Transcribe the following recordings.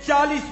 40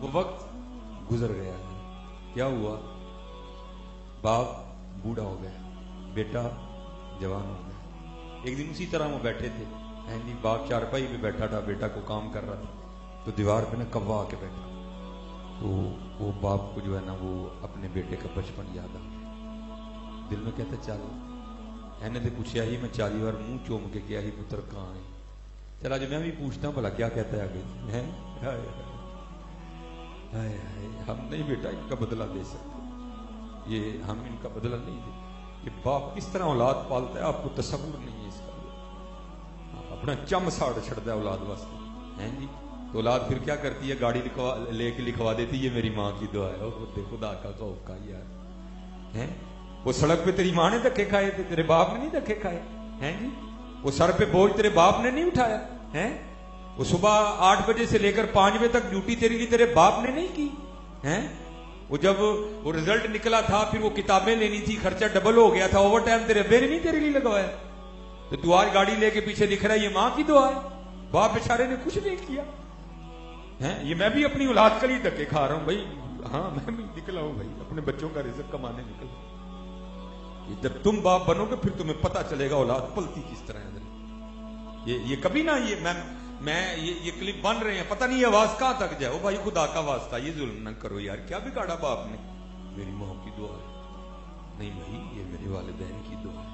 وہ وقت گزر گیا ہے. کیا ہوا؟ باپ بوڑھا ہو گیا، بیٹا جوان ہو گیا. ایک دن اسی طرح وہ بیٹھے تھے، باپ چارپائی پہ بیٹھا تھا، بیٹا کو کام کر رہا تھا، تو دیوار پہ نا کوا آ کے بیٹھا. تو وہ باپ کو جو ہے نا وہ اپنے بیٹے کا بچپن یاد آ گیا. دل میں کہتا چل اینے تو پوچھا ہی میں 40 بار منہ چوم کے گیا ہی پتر کہاں ہے. چلا جو میں بھی پوچھتا ہوں بھلا کیا کہتا ہے آگے. ہم نہیں بیٹا ان کا بدلہ دے سکتے، یہ ہم ان کا بدلہ نہیں دے. کہ باپ کس طرح اولاد پالتا ہے آپ کو تصور نہیں ہے اس کا. اپنا چم ساڑ چھڑتا ہے اولاد واسطے ہیں جی. تو اولاد پھر کیا کرتی ہے؟ گاڑی لے کے لکھوا دیتی ہے یہ میری ماں کی دعا ہے. خدا کا خوف کا یار ہیں. وہ سڑک پہ تیری ماں نے دھکے کھائے تھے، تیرے باپ نے نہیں دھکے کھائے ہیں جی. وہ سر پہ بوجھ تیرے باپ نے نہیں اٹھایا ہیں. وہ صبح 8 بجے سے لے کر 5 بجے تک ڈیوٹی تیرے لیے تیرے باپ نے نہیں کی ہیں. وہ جب وہ رزلٹ نکلا تھا پھر وہ کتابیں لینی تھی، خرچہ ڈبل ہو گیا تھا، اوور ٹائم تیرے ابے نے نہیں تیرے لیے لگوایا. تو تو آج گاڑی لے کے پیچھے لکھ رہا ہے یہ ماں کی دعا ہے. باپ بیچارے نے کچھ نہیں کیا ہیں. یہ میں بھی اپنی اولاد کے لیے دھکے کھا رہا ہوں بھائی. ہاں میں بھی نکلا ہوں بھائی اپنے بچوں کا رزق کمانے نکلا. جب تم باپ بنو گے پھر تمہیں پتا چلے گا اولاد پلتی کس طرح ہے. یہ کبھی نہ یہ کلپ بن رہے ہیں، پتہ نہیں یہ آواز کہاں تک جائے. بھائی خدا کا واسطہ یہ ظلم نہ کرو یار. کیا بگاڑا باپ نے؟ میری ماں کی دعا ہے. نہیں بھائی یہ میرے والدین کی دعا ہے.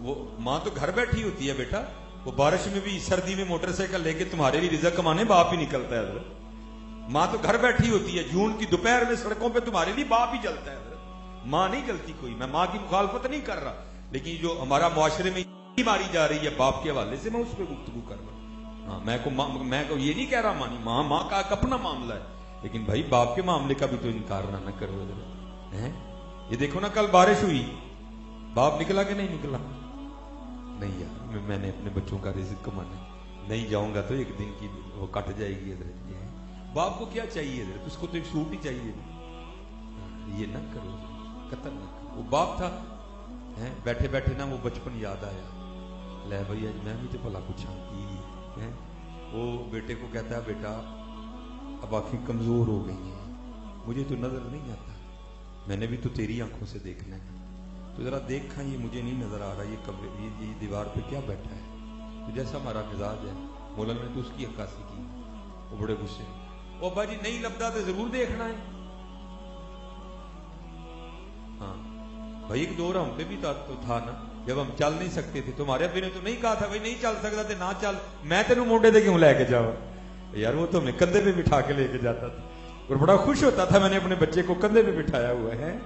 وہ ماں تو گھر بیٹھی ہوتی ہے بیٹا. وہ بارش میں بھی سردی میں موٹر سائیکل لے کے تمہارے لیے رزق کمانے باپ ہی نکلتا ہے حضرت. ماں تو گھر بیٹھی ہوتی ہے. جون کی دوپہر میں سڑکوں پہ تمہارے لیے باپ ہی جلتا ہے حضرت. ماں نہیں جلتی کوئی. میں ماں کی مخالفت نہیں کر رہا، لیکن جو ہمارا معاشرے میں ماری جا رہی ہے باپ کے حوالے سے میں اس پہ گفتگو کر رہا ہوں. ہاں میں کو یہ نہیں کہہ رہا مانی ماں کا اپنا معاملہ ہے، لیکن بھائی باپ کے معاملے کا بھی تو انکار نہ کرو. یہ دیکھو نا کل بارش ہوئی، باپ نکلا کہ نہیں نکلا؟ نہیں یار میں نے اپنے بچوں کا رزق کمانا نہیں جاؤں گا تو ایک دن کی وہ کٹ جائے گی. حضرت باپ کو کیا چاہیے حضرت؟ اس کو تو ایک سوٹ ہی چاہیے. یہ نہ کرو، قتل نہ کرو. وہ باپ تھا بیٹھے بیٹھے نا وہ بچپن یاد آیا. لے بھائی آج میں بھی تو بھلا کچھ کی. وہ بیٹے کو کہتا ہے بیٹا اب آنکھیں کمزور ہو گئی ہیں، مجھے تو نظر نہیں آتا، میں نے بھی تو تیری آنکھوں سے دیکھنا ہے، تو ذرا دیکھا یہ مجھے نہیں نظر آ رہا یہ دیوار پہ کیا بیٹھا ہے. تو جیسا ہمارا مزاج ہے مولانا نے تو اس کی عکاسی کی. وہ بڑے غصے وہ ابا جی نہیں لبدا تو ضرور دیکھنا ہے. ہاں بھائی ایک دور ہم پہ بھی تو تھا نا جب ہم چل نہیں سکتے تھے. تمہارے ابھی نے تو نہیں کہا تھا بھائی نہیں چل سکتا تھے نہ چل، میں تینوں مونڈے دے کیوں لے کے جاؤں یار. وہ تو ہمیں کندھے پہ بٹھا کے لے کے جاتا تھا اور بڑا خوش ہوتا تھا میں نے اپنے بچے کو کندھے پہ بٹھایا ہوا ہے.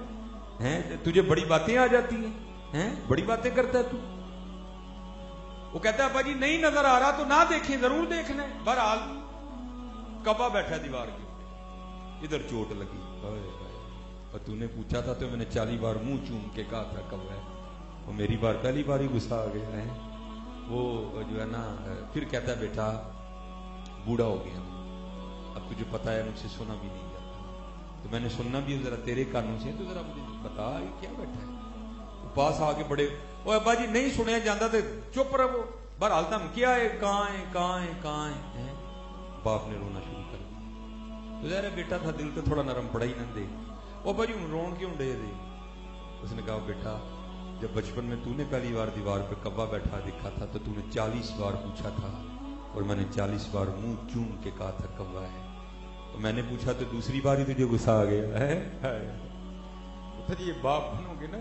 تجھے بڑی باتیں آ جاتی ہیں، بڑی باتیں کرتا ہے تو. وہ کہتا ہے ابا جی نہیں نظر آ رہا تو نہ دیکھیں، ضرور دیکھنا ہے. بہرحال کعبہ بیٹھا دیوار کے اوپر، ادھر چوٹ لگی. اور تو نے پوچھا تھا تو میں نے 40 بار منہ چوم کے کہا تھا کب ہے. وہ میری بار پہلی بار ہی غصہ آ گیا ہے. وہ جو ہے نا پھر کہتا ہے بیٹا بوڑھا ہو گیا اب تجھے پتا ہے مجھ سے سنا بھی نہیں جاتا، تو میں نے سننا بھی ذرا تیرے کانوں سے، تو ذرا مجھے بتا یہ کیا بیٹھا ہے. وہ پاس آ کے بڑے او ابا جی نہیں سنیا جاتا تو چپ رہو. بہرحال تم کیا ہے کہاں ہے. باپ نے رونا شروع کر دیا. تو ظاہر بیٹا تھا دل تو تھوڑا نرم پڑا ہی نہ دے. او ابا جی رون کیوں ڈے دے؟ اس نے کہا بیٹا جب بچپن میں تو نے پہلی بار دیوار پہ کعبہ بیٹھا دیکھا تھا تو نے 40 بار پوچھا تھا اور میں نے 40 بار منہ چوم کے کہا تھا کعبہ ہے. تو میں نے پوچھا تو دوسری بار ہی تجھے غصہ آ گیا ہے. یہ باپ بنو گے نا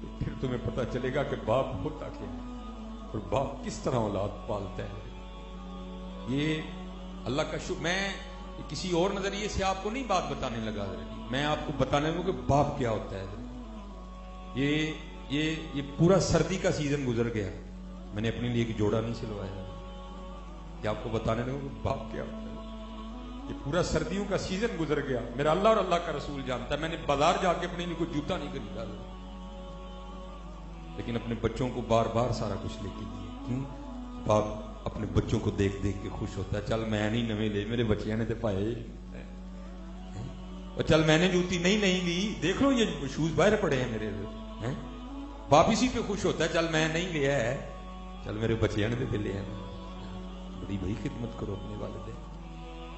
تو پھر تمہیں پتا چلے گا کہ باپ ہوتا کیا ہے اور باپ کس طرح اولاد پالتا ہے. یہ اللہ کا شکر. میں کسی اور نظریے سے آپ کو نہیں بات بتانے لگا، میں آپ کو بتانے لگا کہ باپ کیا ہوتا ہے. یہ پورا سردی کا سیزن گزر گیا، میں نے اپنے لیے ایک جوڑا نہیں سلوایا کہ آپ کو بتانے لگا کہ باپ کیا ہوتا ہے. یہ پورا سردیوں کا سیزن گزر گیا، میرا اللہ اور اللہ کا رسول جانتا ہے. میں نے بازار جا کے اپنے لیے کوئی جوتا نہیں خریدا، لیکن اپنے بچوں کو بار بار سارا کچھ لے کے دیے. باپ اپنے بچوں کو دیکھ دیکھ کے خوش ہوتا ہے. چل میں نہیں نویں لے، میرے بچیاں نے تو پائے، اور چل میں نے جوتی نہیں لی، دیکھ لو یہ شوز باہر پڑے ہیں میرے. باپ اسی پہ خوش ہوتا ہے. چل میں نہیں لیا ہے، چل میرے بچیاں نے تو لے ہیں. بڑی بڑی خدمت کرو اپنے والدین.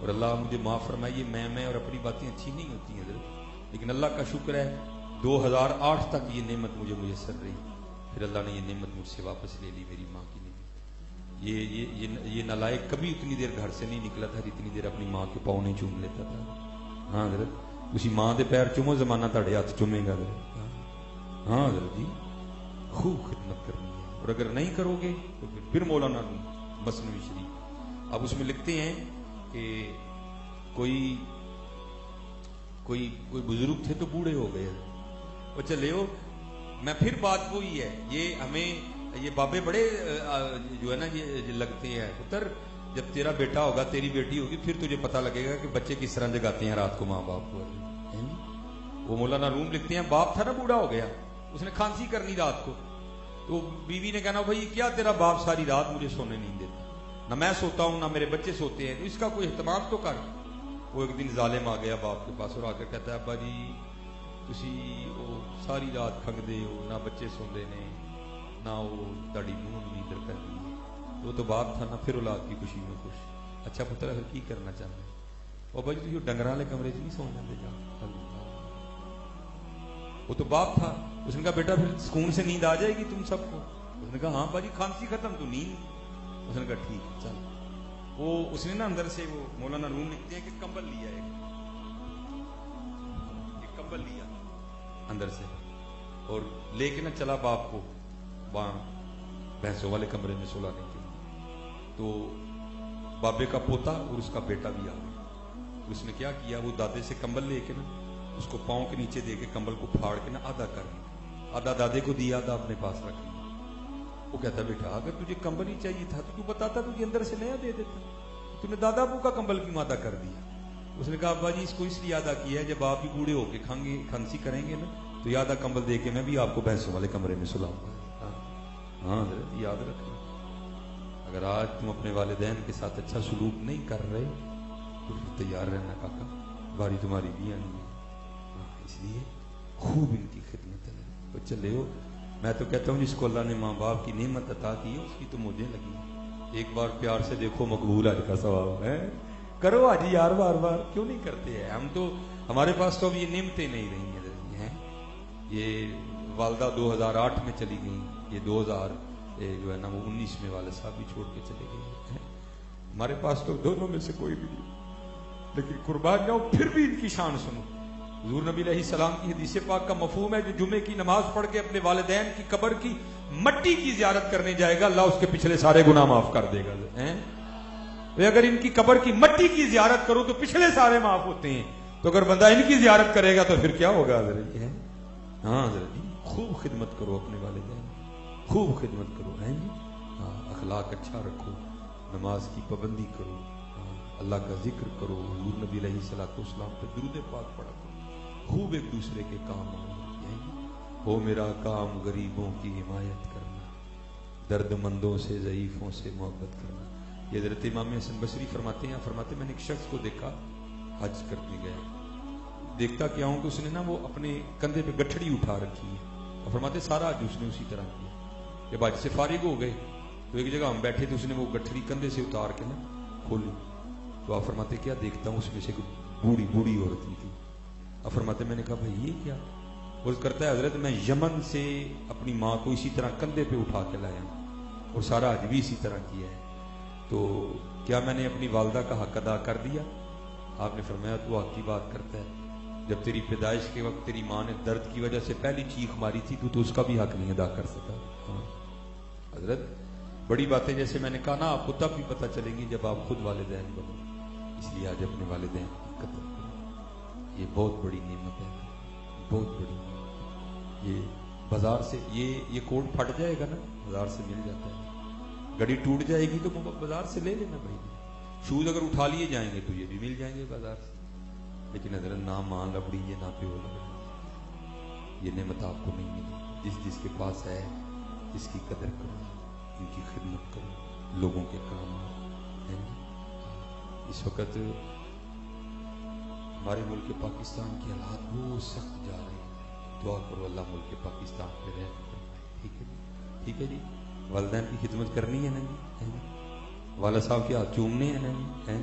اور اللہ مجھے معاف فرمائیے، میں اور اپنی باتیں اچھی نہیں ہوتی ہیں حضرت، لیکن اللہ کا شکر ہے 2008 تک یہ نعمت مجھے میسر رہی، پھر اللہ نے یہ نعمت مجھ سے واپس لے لی، میری ماں کی نعمت۔ یہ نالائق کبھی اتنی دیر گھر سے نہیں نکلا تھا جتنی دیر اپنی ماں کے پاؤں نہیں چوم لیتا تھا۔ ہاں حضرت، اسی ماں دے پیر چومو، زمانہ تھوڑے ہاتھ چومے گا حضرت۔ ہاں حضرت جی، خوب خدمت کرنی ہے، اور اگر نہیں کرو گے تو پھر مولانا مثنوی شریف اب اس میں لکھتے ہیں کہ کوئی بزرگ تھے تو بوڑھے ہو گئے، وہ چلے ہو، میں پھر بات وہی ہے، یہ ہمیں یہ بابے بڑے جو ہے نا یہ لگتے ہیں، پتر جب تیرا بیٹا ہوگا، تیری بیٹی ہوگی، پھر تجھے پتہ لگے گا کہ بچے کس طرح جگاتے ہیں رات کو ماں باپ کو۔ وہ مولانا روم لکھتے ہیں، باپ تھا نا بوڑھا ہو گیا، اس نے کھانسی کرنی رات کو، تو بیوی نے کہنا بھائی کیا تیرا باپ ساری رات مجھے سونے نہیں دیتا، نہ میں سوتا ہوں نہ میرے بچے سوتے ہیں، تو اس کا کوئی اہتمام تو کر۔ وہ ایک دن ظالم آ گیا باپ کے پاس اور آ کر کہتا ہے ابا جی تسی وہ ساری رات کھنگدے ہو، نہ بچے سوندے نے، نہ وہ تڑی نون نیندر کر دی، وہ تو باپ تھا نا، پھر اولاد کی خوشی میں خوش۔ اچھا پتر پھر کی کرنا چاہتے ہیں؟ ابا جی تھی ڈنگر والے کمرے چ نہیں سو جاتے جا، وہ تو باپ تھا۔ اس نے کہا بیٹا پھر سکون سے نیند آ جائے گی تم سب کو؟ اس نے کہا ہاں باجی کھانسی ختم تو نیند۔ اس نے کہا ٹھیک ہے چل۔ وہ اس نے نا اندر سے، وہ مولانا روم لکھتے ہیں کہ کمبل لیا ایک کمبل لیا اندر سے اور لے کے نا چلا باپ کو وہاں بھینسوں والے کمرے میں سلانے کے لیے۔ تو بابے کا پوتا اور اس کا بیٹا بھی آ گیا۔ اس نے کیا کیا، وہ دادے سے کمبل لے کے نا اس کو پاؤں کے نیچے دے کے کمبل کو پھاڑ کے نا آدھا کر دیا، آدھا دادے کو دیا، آدھا اپنے پاس رکھ لیا۔ وہ کہتا بیٹا اگر تجھے کمبل ہی چاہیے تھا تو بتاتا، تجھے اندر سے نیا دے دیتا، تم نے دادا ابو کا کمبل کیوں آدھا کر دیا؟ اس نے کہا ابا جی اس کو اس لیے آدھا کیا ہے، جب آپ ہی بوڑھے ہو کے کھانسی کریں گے نا تو یہ آدھا کمبل دے کے میں بھی آپ کو بھینسوں والے کمرے میں سلاؤں گا۔ ہاں حضرت یاد رکھنا، اگر آج تم اپنے والدین کے ساتھ اچھا سلوک نہیں کر رہے تو پھر تیار رہنا کاکا، باری تمہاری بھی آنی ہے۔ اس لیے خوب ان کی خدمت ہے۔ تو چلے ہو، میں تو کہتا ہوں جس کو اللہ نے ماں باپ کی نعمت عطا کی ہے اس کی تو مجھے لگی، ایک بار پیار سے دیکھو مقبول حج کا ثواب ہے، کرو حج یار، بار بار کیوں نہیں کرتے ہیں ہم؟ تو ہمارے پاس تو اب یہ نعمتیں نہیں رہی ہیں۔ یہ والدہ 2008 میں چلی گئی، یہ 2000 جو ہے نا وہ 19 میں والد صاحب بھی چھوڑ کے چلے گئے ہیں۔ ہمارے پاس تو دونوں میں سے کوئی بھی نہیں، لیکن قربان جاؤ پھر بھی ان کی شان سنو۔ حضور نبی علیہ السلام کی حدیث پاک کا مفہوم ہے جو جمعے کی نماز پڑھ کے اپنے والدین کی قبر کی مٹی کی زیارت کرنے جائے گا، اللہ اس کے پچھلے سارے گناہ معاف کر دے گا۔ اگر ان کی قبر کی مٹی کی زیارت کرو تو پچھلے سارے معاف ہوتے ہیں، تو اگر بندہ ان کی زیارت کرے گا تو پھر کیا ہوگا حضرت؟ ہاں حضرت جی، خوب خدمت کرو اپنے والدین، خوب خدمت کرو، ہاں اخلاق اچھا رکھو، نماز کی پابندی کرو، اللہ کا ذکر کرو، حضور نبی علیہ السلام پہ درود پاک پڑھا کرو، خوب ایک دوسرے کے کام آؤ۔ ہو میرا کام غریبوں کی حمایت کرنا، درد مندوں سے ضعیفوں سے محبت کرنا۔ یہ حضرت امام حسن بصری فرماتے ہیں، میں نے ایک شخص کو دیکھا حج کرنے گیا، دیکھتا کیا ہوں کہ اس نے نا وہ اپنے کندھے پہ گٹھڑی اٹھا رکھی ہے، اور فرماتے سارا حج اس نے اسی طرح کیا۔ جب حج سے فارغ ہو گئے تو ایک جگہ ہم بیٹھے تھے، اس نے وہ گٹھڑی کندھے سے اتار کے نا کھولی، تو آپ فرماتے کیا دیکھتا ہوں، اس میں سے بوڑھی عورت نکلی۔ آپ فرماتے میں نے کہا بھائی یہ کیا؟ وہ کرتا ہے حضرت میں یمن سے اپنی ماں کو اسی طرح کندھے پہ اٹھا کے لایا اور سارا حج بھی اسی طرح کیا ہے، تو کیا میں نے اپنی والدہ کا حق ادا کر دیا؟ آپ نے فرمایا تو حق کی بات کرتا ہے، جب تیری پیدائش کے وقت تیری ماں نے درد کی وجہ سے پہلی چیخ ماری تھی تو اس کا بھی حق نہیں ادا کر سکا۔ حضرت بڑی باتیں جیسے میں نے کہا نا آپ کو تب بھی پتہ چلیں گی جب آپ خود والدین بنو، اس لیے آج اپنے والدین کی قدر کرو، یہ بہت بڑی نعمت ہے، بہت بڑی نعمت۔ یہ بازار سے یہ کوٹ پھٹ جائے گا نا، بازار سے مل جاتا ہے، گڑی ٹوٹ جائے گی تو بازار سے لے لینا بھائی، شوز اگر اٹھا لیے جائیں گے تو یہ بھی مل جائیں گے بازار سے، لیکن حضرت نہ ماں لبڑی ہے نہ پیو لبڑی، یہ نعمت آپ کو نہیں ملی۔ جس کے پاس ہے اس کی قدر کرو، ان کی خدمت کرو، لوگوں کے کام آؤ۔ اس وقت ہمارے ملک پاکستان کے حالات بہت سخت جا رہے ہیں، دعا کرو اللہ ملک پاکستان پہ رحم فرمائے۔ ٹھیک ہے جی، ٹھیک ہے جی، والدین کی خدمت کرنی ہے نا جی، والد صاحب کے ہاتھ چومنے ہیں نا جی،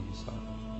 ihsan,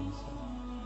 ihsan,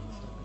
ihsan।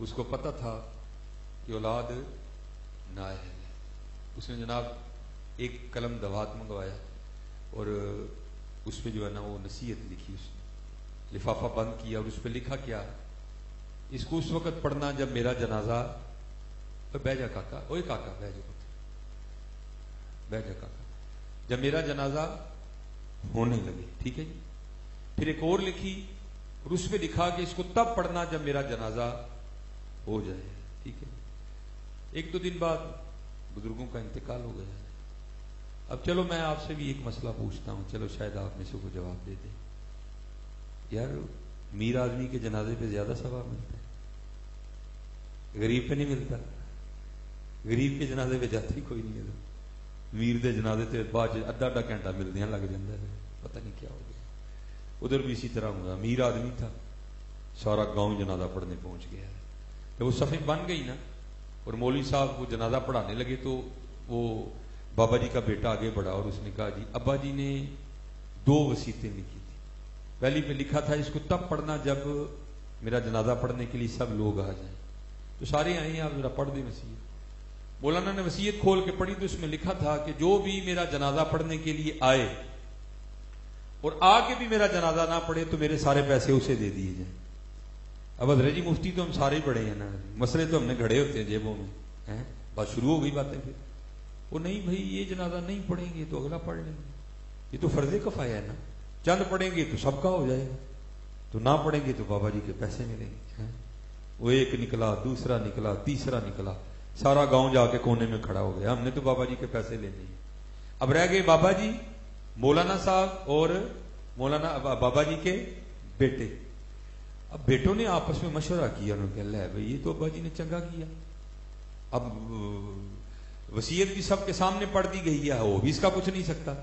اس کو پتہ تھا کہ اولاد نااہل ہے. اس نے جناب ایک قلم دوات منگوایا اور اس پہ جو ہے نا وہ نصیحت لکھی. اس نے لفافہ بند کیا اور اس پہ لکھا کیا، اس کو اس وقت پڑھنا جب میرا جنازہ، بہ جا کاکا، اوے کاکا بہ جا، بہ جا کاکا، جب میرا جنازہ ہونے لگے. ٹھیک ہے جی. پھر ایک اور لکھی اور اس پہ لکھا کہ اس کو تب پڑھنا جب میرا جنازہ ہو جائے. ٹھیک ہے. ایک دو دن بعد بزرگوں کا انتقال ہو گیا. اب چلو میں آپ سے بھی ایک مسئلہ پوچھتا ہوں، چلو شاید آپ میں سے کو جواب دے دیں. یار امیر آدمی کے جنازے پہ زیادہ ثواب ملتا ہے، غریب پہ نہیں ملتا. غریب کے جنازے پہ جاتا ہی کوئی نہیں ہے. امیر دے جنازے تے بعد ادھا ادھا گھنٹہ ملدیاں لگ جاتا ہے، پتہ نہیں کیا ہو گیا. ادھر بھی اسی طرح ہوں گا. امیر آدمی تھا، سارا گاؤں جنازہ پڑھنے پہنچ گیا. جب وہ صفیں بن گئی نا اور مولوی صاحب وہ جنازہ پڑھانے لگے تو وہ بابا جی کا بیٹا آگے بڑھا اور اس نے کہا جی ابا جی نے 2 وصیتیں لکھی تھی. پہلی پہ لکھا تھا اس کو تب پڑھنا جب میرا جنازہ پڑھنے کے لیے سب لوگ آ جائیں. تو سارے آئے ہیں، آپ ذرا پڑھ دیں وصیت. مولانا نے وصیت کھول کے پڑھی تو اس میں لکھا تھا کہ جو بھی میرا جنازہ پڑھنے کے لیے آئے اور آ کے بھی میرا جنازہ نہ پڑھے تو میرے سارے پیسے اسے دے دیے جائیں. اب حضرت جی مفتی تو ہم سارے ہی بڑے ہیں نا، مسئلے تو ہم نے گھڑے ہوتے ہیں جیبوں میں. بات شروع ہو گئی باتیں. پھر وہ نہیں بھائی یہ جنازہ نہیں پڑھیں گے تو اگلا پڑھ لیں گے، یہ تو فرض کفایہ ہے نا. چند پڑھیں گے تو سب کا ہو جائے گا، تو نہ پڑھیں گے تو بابا جی کے پیسے ملیں گے. وہ ایک نکلا، دوسرا نکلا، تیسرا نکلا، سارا گاؤں جا کے کونے میں کھڑا ہو گیا. ہم نے تو بابا جی کے پیسے لینے ہیں. اب رہ گئے بابا جی، مولانا صاحب اور مولانا بابا جی کے بیٹے. اب بیٹوں نے آپس میں مشورہ کیا، انہوں نے کہا لے بھائی یہ تو ابا جی نے چنگا کیا، اب وصیت بھی سب کے سامنے پڑھ دی گئی ہے، وہ بھی اس کا کچھ نہیں سکتا،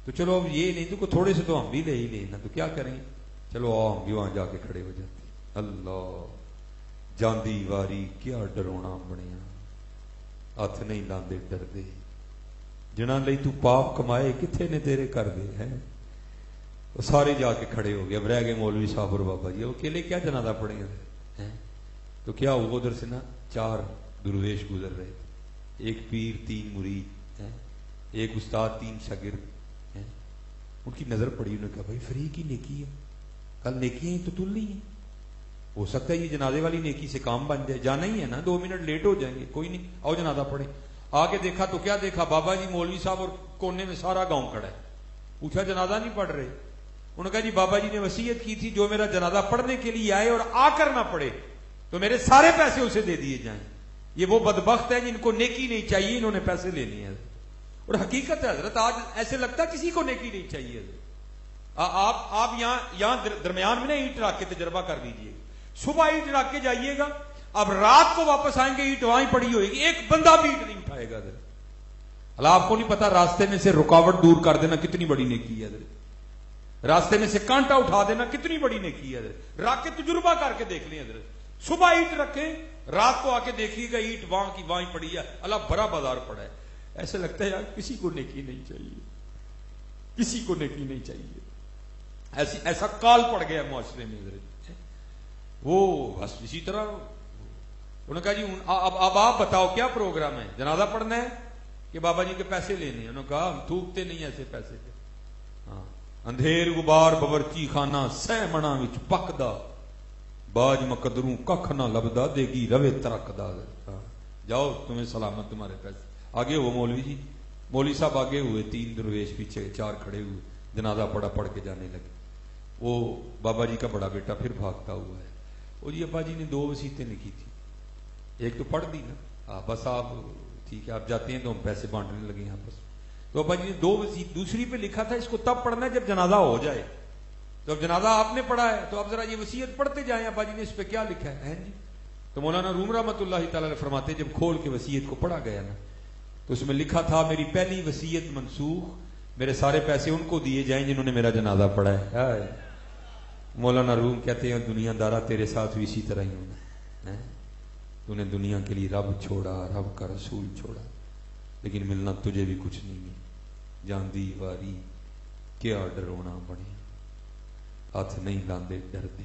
تو چلو اب یہ نہیں تو تھوڑے سے تو ہم بھی لے ہی لینا، تو کیا کریں، چلو آؤ ہم بھی وہاں جا کے کھڑے ہو جاتے. اللہ جاندی واری کیا ڈرونا بنیا، ہاتھ نہیں لاندے ڈردے، جنا لئی تو پاپ کمائے کتنے نے تیرے کر دے ہیں. وہ سارے جا کے کھڑے ہو گئے. اب رہ گئے مولوی صاحب اور بابا جی. وہ اکیلے کیا جنازہ پڑھیں گے؟ تو کیا ہوا، ادھر سے نا 4 درویش گزر رہے تھے، ایک پیر 3 مرید، ایک استاد 3 شاگرد. ان کی نظر پڑی، انہوں نے کہا بھائی فری کی نیکی ہے، کل نیکی ہیں تو تل نہیں ہے، ہو سکتا ہے یہ جنازے والی نیکی سے کام بن جائے. جانا ہی ہے نا، 2 منٹ لیٹ ہو جائیں گے، کوئی نہیں آؤ جنازہ پڑھیں. آگے دیکھا تو کیا دیکھا، بابا جی مولوی صاحب اور کونے میں سارا گاؤں کھڑا ہے. پوچھا جنازہ نہیں پڑھ رہے؟ انہوں نے کہا جی بابا جی نے وصیت کی تھی جو میرا جنازہ پڑھنے کے لیے آئے اور آ کر نہ پڑھے تو میرے سارے پیسے اسے دے دیے جائیں. یہ وہ بدبخت ہے جن کو نیکی نہیں چاہیے، انہوں نے پیسے لے لیے ہیں. اور حقیقت ہے حضرت، آج ایسے لگتا ہے کسی کو نیکی نہیں چاہیے. آپ یہاں درمیان میں نا اینٹ رکھ کے تجربہ کر لیجیے. صبح اینٹ رکھ کے جائیے گا، اب رات کو واپس آئیں گے اینٹ وہاں ہی پڑی ہوئے گی، ایک بندہ بھی اینٹ نہیں اٹھائے گا. اللہ آپ کو نہیں پتا راستے میں سے رکاوٹ دور کر دینا کتنی بڑی نیکی ہے. راستے میں سے کانٹا اٹھا دینا کتنی بڑی نیکی ہے. رکھ کے تجربہ کر کے دیکھ لیں حضرت. صبح اینٹ رکھیں، رات کو آ کے دیکھیے گا اینٹ وہاں کی وہاں پڑی ہے. اللہ بڑا بازار پڑا ہے. ایسے لگتا ہے یار کسی کو نیکی نہیں چاہیے، کسی کو نیکی نہیں چاہیے. ایسا کال پڑ گیا معاشرے میں حضرت. وہ بس اسی طرح انہوں نے کہا جی اب آپ بتاؤ کیا پروگرام ہے، جنازہ پڑھنا ہے کہ بابا جی کے پیسے لینے ہیں؟ انہوں نے کہا ہم تھوکتے نہیں ایسے پیسے کے. ہاں اندھیر غبار باورچی خانہ سہ منا وچ پکدا، باج مقدروں ککھ نہ لبدا، دے گی روے ترکدا. جاؤ تمہیں سلامت تمہارے پیسے. آگے وہ مولوی جی، مولوی صاحب آگے ہوئے، 3 درویش پیچھے 4 کھڑے ہوئے. جنازہ پڑھ کے جانے لگے. وہ بابا جی کا بڑا بیٹا پھر بھاگتا ہوا ہے. وہ جی ابا جی نے 2 وصیتیں لکھی تھی، ایک تو پڑھ دی نا، بس آپ ٹھیک ہے آپ جاتے ہیں تو ہم پیسے بانٹنے لگے ہیں بس. تو ابا جی نے 2 وصیت، دوسری پہ لکھا تھا اس کو تب پڑھنا ہے جب جنازہ ہو جائے. تو اب جنازہ آپ نے پڑھا ہے تو اب ذرا یہ وصیت پڑھتے جائیں ابا جی نے اس پہ کیا لکھا ہے جی. تو مولانا روم رحمۃ اللہ تعالی علیہ فرماتے ہیں جب کھول کے وصیت کو پڑھا گیا نا تو اس میں لکھا تھا میری پہلی وصیت منسوخ، میرے سارے پیسے ان کو دیے جائیں جنہوں نے میرا جنازہ پڑھا ہے. مولانا روم کہتے ہیں دنیا دارا تیرے ساتھ بھی اسی طرح ہی ہونا ہے. تو نے دنیا کے لیے رب چھوڑا، رب کا رسول چھوڑا، لیکن ملنا تجھے بھی کچھ نہیں ہے. جاندی واری کیا ڈرونا بنے، ہاتھ نہیں لاندے ڈردے،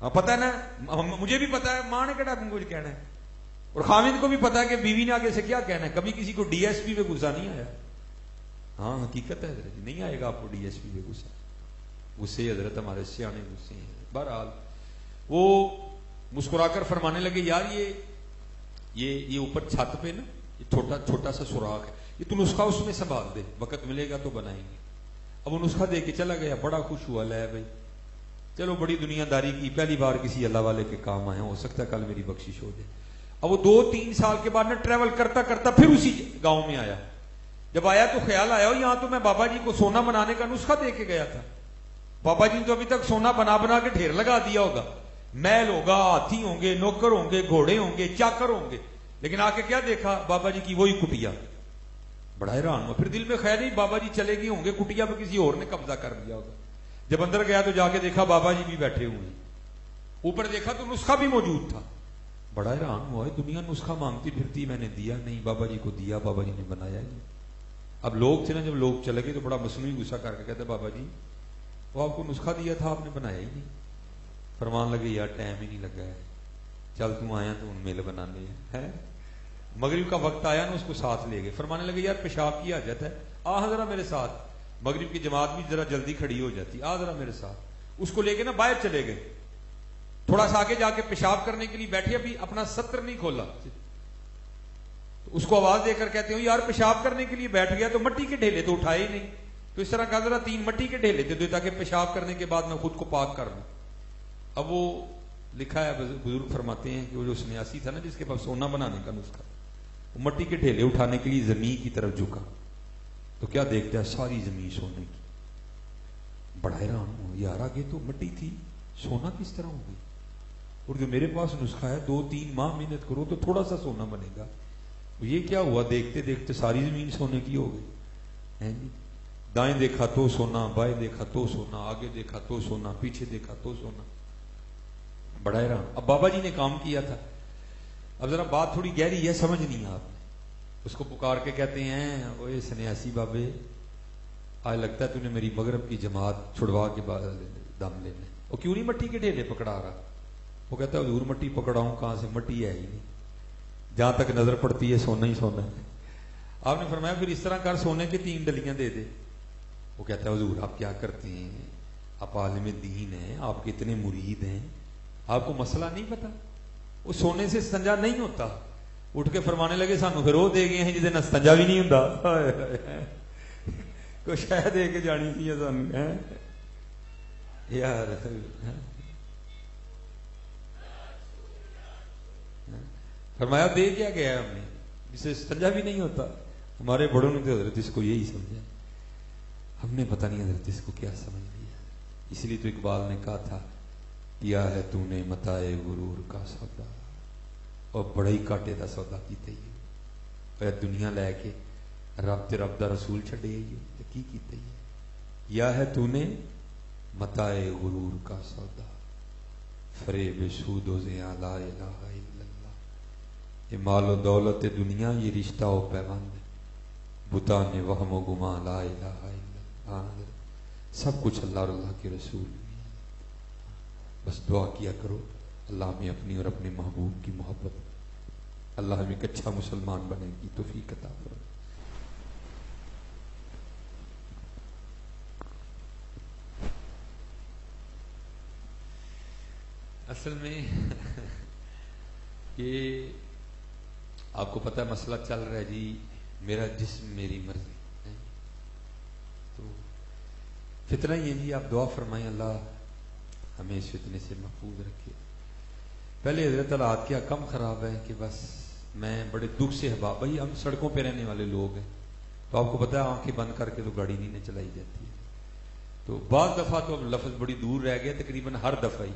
پتا ہے نا، مجھے بھی پتا ہے، ماں نے کہا کچھ کہنا ہے، اور خامد کو بھی پتا ہے کہ بیوی نے آگے سے کیا کہنا ہے. کبھی کسی کو ڈی ایس پی پہ غصہ نہیں آیا. ہاں حقیقت ہے حضرت، نہیں آئے گا آپ کو ڈی ایس پی پہ غصہ. غصے حضرت ہمارے سیانے غصے ہیں. بہرحال وہ مسکرا کر فرمانے لگے یار یہ اوپر چھت پہ نا یہ چھوٹا سا سوراخ ہے، یہ تو نسخہ اس میں سنبھال دے، وقت ملے گا تو بنائیں گے. اب وہ نسخہ دے کے چلا گیا، بڑا خوش ہوا، لے بھائی چلو بڑی دنیا داری کی، پہلی بار کسی اللہ والے کے کام آئے، ہو سکتا ہے کل میری بخشش ہو جائے. اب وہ 2-3 سال کے بعد نا ٹریول کرتا کرتا پھر اسی گاؤں میں آیا. جب آیا تو خیال آیا یہاں تو میں بابا جی کو سونا بنانے کا نسخہ دے کے گیا تھا. بابا جی نے تو ابھی تک سونا بنا بنا کے ڈھیر لگا دیا ہوگا، محل ہوگا، ہاتھی ہوں گے، نوکر ہوں گے، گھوڑے ہوں گے، چاکر ہوں گے، لیکن آ کے کیا دیکھا بابا جی کی وہی کٹیا. بڑا حیران ہوا. پھر دل میں خیر نہیں، بابا جی چلے گئے ہوں گے، کٹیا پہ کسی اور نے قبضہ کر لیا ہوگا. جب اندر گیا تو جا کے دیکھا بابا جی بھی بیٹھے ہوئے ہیں. اوپر دیکھا تو نسخہ بھی موجود تھا. بڑا حیران ہوا، دنیا نسخہ مانگتی پھرتی، میں نے دیا نہیں، بابا جی کو دیا، بابا جی نے بنایا ہی. اب لوگ تھے نا، جب لوگ چلے گئے تو بڑا مصنوعی غصہ کر کے کہتے بابا جی وہ آپ کو نسخہ دیا تھا، آپ نے بنایا ہی نہیں. فرمان لگے یار ٹائم ہی نہیں لگا ہے، چل تم آیا تو ان میل بنانے ہیں. مغرب کا وقت آیا نا، اس کو ساتھ لے گئے. فرمانے لگے یار پیشاب کی حاجت ہے، آ ذرا میرے ساتھ. مغرب کی جماعت بھی ذرا جلدی کھڑی ہو جاتی، آ ذرا میرے ساتھ. اس کو لے کے نا باہر چلے گئے. تھوڑا سا آگے جا کے پیشاب کرنے کے لیے بیٹھے، ابھی اپنا ستر نہیں کھولا. تو اس کو آواز دے کر کہتے ہوں یار پیشاب کرنے کے لیے بیٹھ گیا تو مٹی کے ڈھیلے تو اٹھائے ہی نہیں. تو اس طرح کہا ذرا 3 مٹی کے ڈھیلے دے دو تاکہ پیشاب کرنے کے بعد میں خود کو پاک کر لوں. اب وہ لکھا ہے، بزرگ فرماتے ہیں کہ وہ جو سنیاسی تھا نا جس کے پاس سونا بنانے کا نسخہ، وہ مٹی کے ڈھیلے اٹھانے کے لیے زمین کی طرف جھکا تو کیا دیکھتا ہے ساری زمین سونے کی. بڑا حیران ہوں، یار آگے تو مٹی تھی، سونا کس طرح ہو گئی؟ اور جو میرے پاس نسخہ ہے 2-3 ماہ محنت کرو تو تھوڑا سا سونا بنے گا. یہ کیا ہوا؟ دیکھتے دیکھتے ساری زمین سونے کی ہو گئی. دائیں دیکھا تو سونا، بائیں دیکھا تو سونا، آگے دیکھا تو سونا، پیچھے دیکھا تو سونا. بڑا حیران. اب بابا جی نے کام کیا تھا. اب ذرا بات تھوڑی گہری ہے، سمجھ نہیں آپ نے. اس کو پکار کے کہتے ہیں اوے سنیاسی بابے، آج لگتا ہے تو نے میری مغرب کی جماعت چھڑوا کے بعد دم لینے. وہ کیوں نہیں مٹی کے ڈھیلے پکڑا رہا؟ وہ کہتا ہے حضور مٹی پکڑاؤں کہاں سے، مٹی ہے ہی نہیں، جہاں تک نظر پڑتی ہے سونا ہی سونا ہے. آپ نے فرمایا پھر اس طرح کر، سونے کے 3 ڈلیاں دے دے. وہ کہتا ہے حضور آپ کیا کرتے ہیں، آپ عالم دین ہیں، آپ کے اتنے مرید ہیں، آپ کو مسئلہ نہیں پتا؟ وہ سونے سے استنجا نہیں ہوتا. اٹھ کے فرمانے لگے سانو پھر وہ دے گئے ہیں جسے استنجا بھی نہیں ہوتا. کوئی شاید دے کے جانی تھی سانو یار. فرمایا دے کیا گیا ہے ہم نے جسے استنجا بھی نہیں ہوتا. ہمارے بڑوں نے تو حضرت اس کو یہی سمجھا، ہم نے پتہ نہیں حضرت اس کو کیا سمجھ لیا. اس لیے تو اقبال نے کہا تھا کیا ہے تو نے متائے غرور کا سودا، اور بڑا ہی کاٹے دا سودا کیتے ہی ہو. دنیا لے کے رب تے رب دا رسول چھڈے ہی ہو کی کیتے ہی. یا ہے تو نے متائے غرور کا سودا، فریب سود و زیاں لا الہ الا اللہ. یہ مال و دولت دنیا، یہ رشتہ و پیوند، بتانے وہم و گماں لا الہ الا اللہ. سب کچھ اللہ اور اللہ کے رسول میں. بس دعا کیا کرو اللہ ہمیں اپنی اور اپنے محبوب کی محبت، اللہ ہمیں ایک اچھا مسلمان بنے کی توفیق عطا فرمائے. اصل میں یہ آپ کو پتہ مسئلہ چل رہا ہے جی، میرا جسم میری مرضی. تو فتنہ یہ جی، آپ دعا فرمائیں اللہ ہمیں اس فتنے سے محفوظ رکھے. پہلے حضرت حالات کیا کم خراب ہے کہ بس میں بڑے دکھ سے بھائی ہم سڑکوں پہ رہنے والے لوگ ہیں، تو آپ کو پتہ ہے آنکھیں بند کر کے تو گاڑی نہیں چلائی جاتی ہے. تو بعض دفعہ تو اب لفظ بڑی دور رہ گیا، تقریباً ہر دفعہ ہی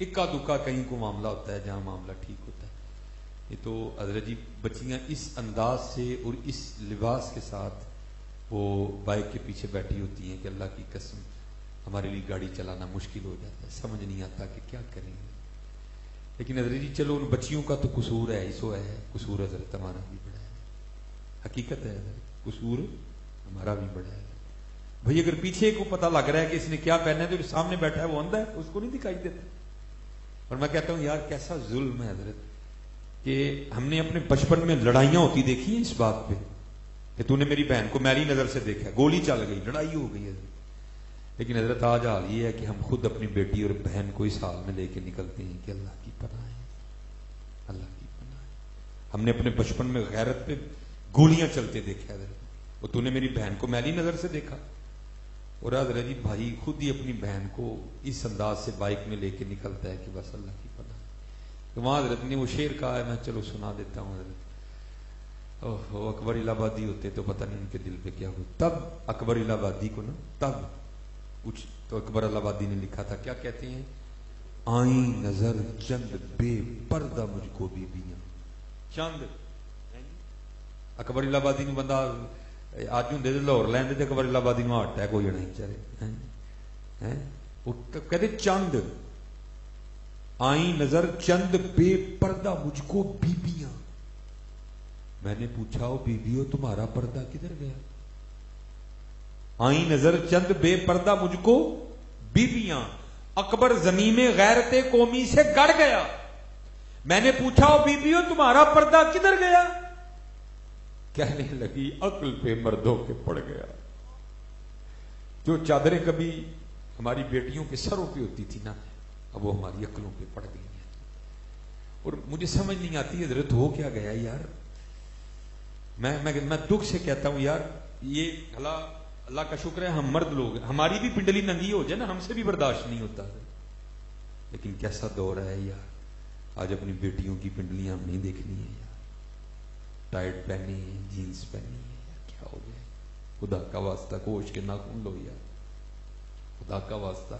اکا دکا کہیں کو معاملہ ہوتا ہے جہاں معاملہ ٹھیک ہوتا ہے. یہ تو حضرت جی بچیاں اس انداز سے اور اس لباس کے ساتھ وہ بائک کے پیچھے بیٹھی ہوتی ہیں کہ اللہ کی قسم ہمارے لیے گاڑی چلانا مشکل ہو جاتا ہے، سمجھ نہیں آتا کہ کیا کریں گے. لیکن حضرت جی چلو ان بچیوں کا تو قصور ہے، ایسو ہے قصور حضرت ہمارا بھی بڑا ہے. حقیقت ہے حضرت قصور ہمارا بھی بڑا ہے. بھائی اگر پیچھے کو پتہ لگ رہا ہے کہ اس نے کیا پہنا ہے تو سامنے بیٹھا ہے وہ اندھا ہے، اس کو نہیں دکھائی دیتا. اور میں کہتا ہوں یار کیسا ظلم ہے حضرت کہ ہم نے اپنے بچپن میں لڑائیاں ہوتی دیکھی ہیں اس بات پہ کہ تو نے میری بہن کو میلی نظر سے دیکھا, گولی چل گئی, لڑائی ہو گئی ہے. لیکن حضرت آج حال یہ ہے کہ ہم خود اپنی بیٹی اور بہن کو اس حال میں لے کے نکلتے ہیں کہ اللہ کی پناہ ہے, اللہ کی پناہ ہے. ہم نے اپنے بچپن میں غیرت پہ گولیاں چلتے دیکھا حضرت, اور تو نے میری بہن کو میلی نظر سے دیکھا. اور حضرت جی بھائی خود ہی اپنی بہن کو اس انداز سے بائک میں لے کے نکلتا ہے کہ بس اللہ کی پناہ. تو وہاں حضرت نے وہ شعر کہا ہے, میں چلو سنا دیتا ہوں حضرت. اوہ اکبر الہ آبادی ہوتے تو پتہ نہیں ان کے دل پہ کیا ہو. تب اکبر الہ آبادی کو نا تب کچھ تو اکبر الہ آبادی نے لکھا تھا, کیا کہتے ہیں, آئیں نظر چند بے پردہ مجھ کو بیویاں. چند اکبر الہ آبادی نے بندہ اج ہوں لاہور لیندے تے اکبر الہ آبادی نو ہارٹ اٹیک ہو جانا چارے. وہ کہتے چند آئیں نظر چند بے پردہ مجھ کو بیویاں. میں نے پوچھا او بیویو تمہارا پردہ کدھر گیا. آئیں نظر چند بے پردہ مجھ کو بیویاں, اکبر زمین غیرت قومی سے گڑ گیا. میں نے پوچھا او بیویو تمہارا پردہ کدھر گیا. کہنے لگی عقل پہ مردوں کے پڑ گیا. جو چادریں کبھی ہماری بیٹیوں کے سروں پہ ہوتی تھی نا, اب وہ ہماری عقلوں پہ پڑ گئی ہیں. اور مجھے سمجھ نہیں آتی حضرت ہو کیا گیا یار. میں دکھ سے کہتا ہوں یار, یہ اللہ کا شکر ہے ہم مرد لوگ ہیں, ہماری بھی پنڈلی ننگی ہو جائے نا ہم سے بھی برداشت نہیں ہوتا. لیکن کیسا دور ہے یار, آج اپنی بیٹیوں کی پنڈلیاں ہم نہیں دیکھنی ہے یار. ٹائٹ پہنی ہے, جینس پہنی ہے, کیا ہو گیا. خدا کا واسطہ ہوش کے ناخن لو یار, خدا کا واسطہ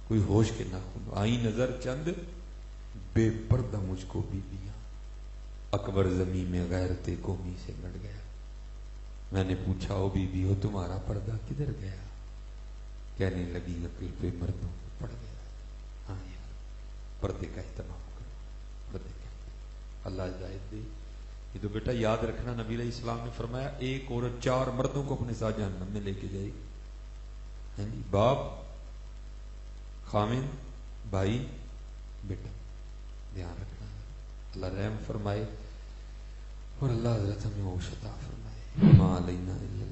کوئی ہوش کے ناخن لو. آئی نظر چند بے پردہ مجھ کو بیویاں, اکبر زمین میں غیرت قومی سے لڑ گیا. میں نے پوچھا او بیوی ہو تمہارا پردہ کدھر گیا. کہنے لگی عقل پہ مردوں کو پڑ گیا. ہاں یار پردے کا اہتمام کرو, پردے کا اللہ ہدایت دے. یہ تو بیٹا یاد رکھنا, نبی علیہ السلام نے فرمایا ایک عورت 4 مردوں کو اپنے ساتھ جہنم میں لے کے جائے گی. باپ, خامن, بھائی, بیٹا. دھیان رکھنا. اللہ رحم فرمائے اور اللہ حضرت ہمیں ہوش عطا فرمائے. ما علینا الا